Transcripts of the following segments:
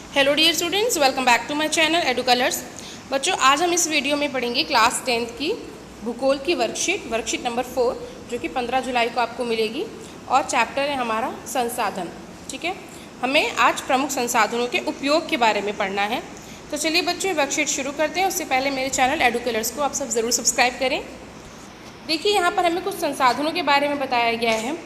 Hello dear students, welcome back to my channel edu colours. बच्चों, आज हम इस वीडियो में पढ़ेंगे क्लास 10th की भूगोल की वर्कशीट नंबर 4, जो कि 15 जुलाई को आपको मिलेगी। और चैप्टर है हमारा संसाधन। ठीक है, हमें आज प्रमुख संसाधनों के उपयोग के बारे में पढ़ना है। तो चलिए बच्चों, वर्कशीट शुरू करते हैं। उससे पहले मेरे चैनल एडू कलर्स को आप सब ज़रूर सब्सक्राइब करें। देखिए, यहाँ पर हमें कुछ संसाधनों के बारे में बताया गया है।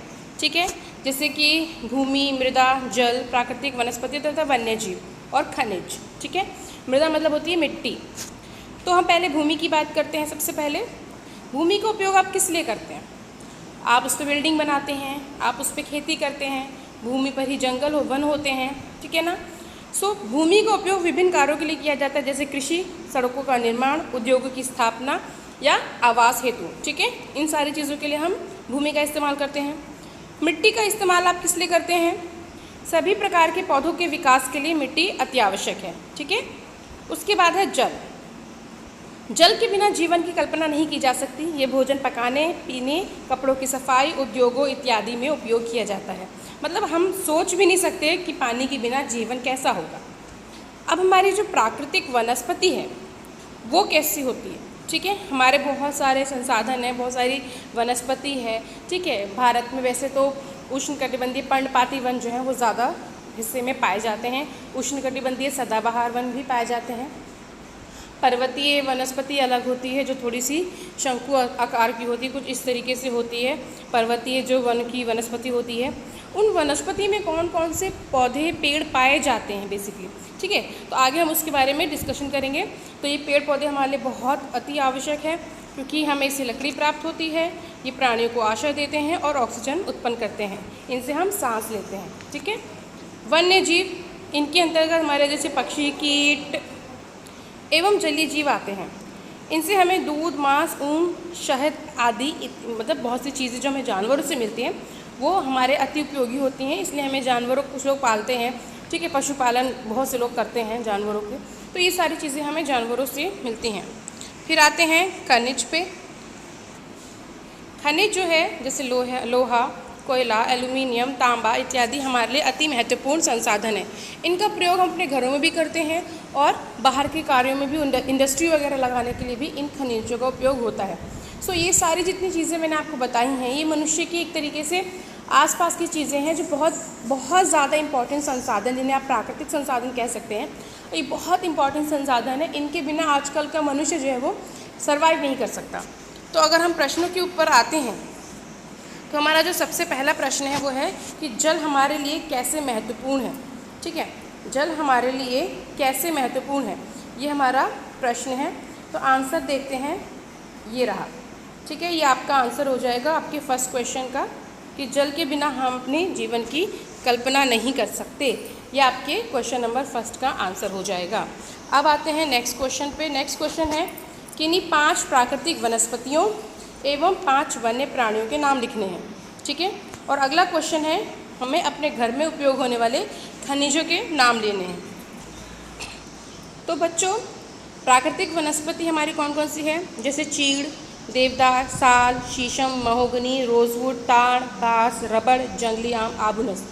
ठीक है, जैसे कि भूमि, मृदा, जल, प्राकृतिक वनस्पति तथा वन्य जीव और खनिज। ठीक है, मृदा मतलब होती है मिट्टी। तो हम पहले भूमि की बात करते हैं। सबसे पहले भूमि का उपयोग आप किस लिए करते हैं? आप उस पर बिल्डिंग बनाते हैं, आप उस पर खेती करते हैं, भूमि पर ही जंगल वन होते हैं। ठीक है ना। सो भूमि का उपयोग विभिन्न कार्यों के लिए किया जाता है, जैसे कृषि, सड़कों का निर्माण, उद्योगों की स्थापना या आवास हेतु। ठीक है, इन सारी चीज़ों के लिए हम भूमि का इस्तेमाल करते हैं। मिट्टी का इस्तेमाल आप किस लिए करते हैं? सभी प्रकार के पौधों के विकास के लिए मिट्टी अति आवश्यक है। ठीक है, उसके बाद है जल। जल के बिना जीवन की कल्पना नहीं की जा सकती। ये भोजन पकाने, पीने, कपड़ों की सफाई, उद्योगों इत्यादि में उपयोग किया जाता है। मतलब हम सोच भी नहीं सकते कि पानी के बिना जीवन कैसा होगा। अब हमारी जो प्राकृतिक वनस्पति है वो कैसी होती है? ठीक है, हमारे बहुत सारे संसाधन हैं, बहुत सारी वनस्पति है। ठीक है, भारत में वैसे तो उष्णकटिबंधीय पर्णपाती वन जो हैं वो ज़्यादा हिस्से में पाए जाते हैं। उष्णकटिबंधीय सदाबहार वन भी पाए जाते हैं। पर्वतीय वनस्पति अलग होती है, जो थोड़ी सी शंकु आकार की होती है, कुछ इस तरीके से होती है। पर्वतीय जो वन की वनस्पति होती है, उन वनस्पति में कौन कौन से पौधे, पेड़ पाए जाते हैं बेसिकली। ठीक है, तो आगे हम उसके बारे में डिस्कशन करेंगे। तो ये पेड़ पौधे हमारे लिए बहुत अति आवश्यक है, क्योंकि हमें इससे लकड़ी प्राप्त होती है। ये प्राणियों को आश्रय देते हैं और ऑक्सीजन उत्पन्न करते हैं, इनसे हम सांस लेते हैं। ठीक है, वन्य जीव, इनके अंतर्गत हमारे जैसे पक्षी, कीट एवं जलीय जीव आते हैं। इनसे हमें दूध, मांस, ऊन, शहद आदि मतलब बहुत सी चीज़ें जो हमें जानवरों से मिलती हैं वो हमारे अति उपयोगी होती हैं। इसलिए हमें जानवरों, कुछ लोग पालते हैं। ठीक है, पशुपालन बहुत से लोग करते हैं जानवरों के। तो ये सारी चीज़ें हमें जानवरों से मिलती हैं। फिर आते हैं खनिज पे। खनिज जो है जैसे लोहा, कोयला, एल्यूमिनियम, तांबा इत्यादि हमारे लिए अति महत्वपूर्ण संसाधन है। इनका प्रयोग हम अपने घरों में भी करते हैं और बाहर के कार्यों में भी, इंडस्ट्री वगैरह लगाने के लिए भी इन खनिजों का उपयोग होता है। सो ये सारी जितनी चीज़ें मैंने आपको बताई हैं, ये मनुष्य की एक तरीके से आसपास की चीज़ें हैं जो बहुत ज़्यादा इंपॉर्टेंट संसाधन, जिन्हें आप प्राकृतिक संसाधन कह सकते हैं। ये बहुत इंपॉर्टेंट संसाधन है। इनके बिना आजकल का मनुष्य जो है वो सर्वाइव नहीं कर सकता। तो अगर हम प्रश्नों के ऊपर आते हैं तो हमारा जो सबसे पहला प्रश्न है वो है कि जल हमारे लिए कैसे महत्वपूर्ण है। ठीक है, जल हमारे लिए कैसे महत्वपूर्ण है, ये हमारा प्रश्न है। तो आंसर देखते हैं, ये रहा। ठीक है, ये आपका आंसर हो जाएगा आपके फर्स्ट क्वेश्चन का, कि जल के बिना हम अपने जीवन की कल्पना नहीं कर सकते। ये आपके क्वेश्चन नंबर फर्स्ट का आंसर हो जाएगा। अब आते हैं नेक्स्ट क्वेश्चन पे। नेक्स्ट क्वेश्चन है कि इन्हीं 5 प्राकृतिक वनस्पतियों एवं 5 वन्य प्राणियों के नाम लिखने हैं। ठीक है, और अगला क्वेश्चन है हमें अपने घर में उपयोग होने वाले खनिजों के नाम लेने हैं। तो बच्चों, प्राकृतिक वनस्पति हमारी कौन कौन सी है? जैसे चीड़, देवदार, साल, शीशम, महोगनी, रोजवुड, ताड़, बांस, रबड़, जंगली आम, आबूनस।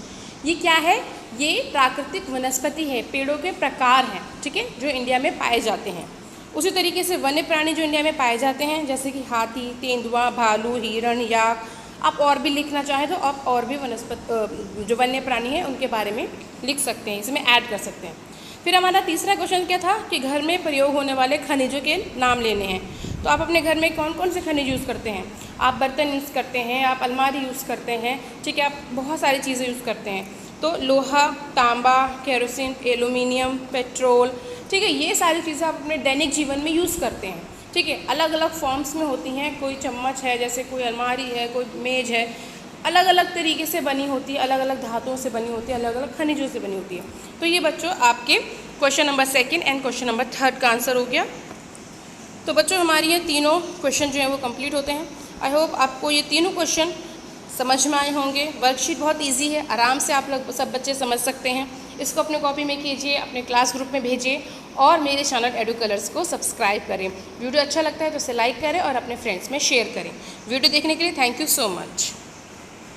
ये क्या है? ये प्राकृतिक वनस्पति है, पेड़ों के प्रकार हैं। ठीक है, जो इंडिया में पाए जाते हैं। उसी तरीके से वन्य प्राणी जो इंडिया में पाए जाते हैं, जैसे कि हाथी, तेंदुआ, भालू, हिरण, याक। आप और भी लिखना चाहें तो आप और भी वनस्पति जो वन्य प्राणी हैं उनके बारे में लिख सकते हैं, इसमें ऐड कर सकते हैं। फिर हमारा तीसरा क्वेश्चन क्या था कि घर में प्रयोग होने वाले खनिजों के नाम लेने हैं। तो आप अपने घर में कौन कौन से खनिज यूज़ करते हैं? आप बर्तन यूज़ करते हैं, आप अलमारी यूज़ करते हैं। ठीक है, आप बहुत सारी चीज़ें यूज़ करते हैं। तो लोहा, तांबा, केरोसिन, एल्यूमिनियम, पेट्रोल। ठीक है, ये सारी चीज़ें आप अपने दैनिक जीवन में यूज़ करते हैं। ठीक है, अलग अलग फॉर्म्स में होती हैं। कोई चम्मच है, जैसे कोई अलमारी है, कोई मेज़ है, अलग अलग तरीके से बनी होती है, अलग अलग धातुओं से बनी होती है, अलग अलग खनिजों से बनी होती है। तो ये बच्चों आपके question number 2 and question number 3 का आंसर हो गया। तो बच्चों, हमारी ये तीनों क्वेश्चन जो हैं वो कंप्लीट होते हैं। आई होप आपको ये तीनों क्वेश्चन समझ में आए होंगे। वर्कशीट बहुत इजी है, आराम से आप लोग सब बच्चे समझ सकते हैं। इसको अपने कॉपी में कीजिए, अपने क्लास ग्रुप में भेजिए और मेरे चैनल एडू कलर्स को सब्सक्राइब करें। वीडियो अच्छा लगता है तो इसे लाइक करें और अपने फ्रेंड्स में शेयर करें। वीडियो देखने के लिए थैंक यू सो मच।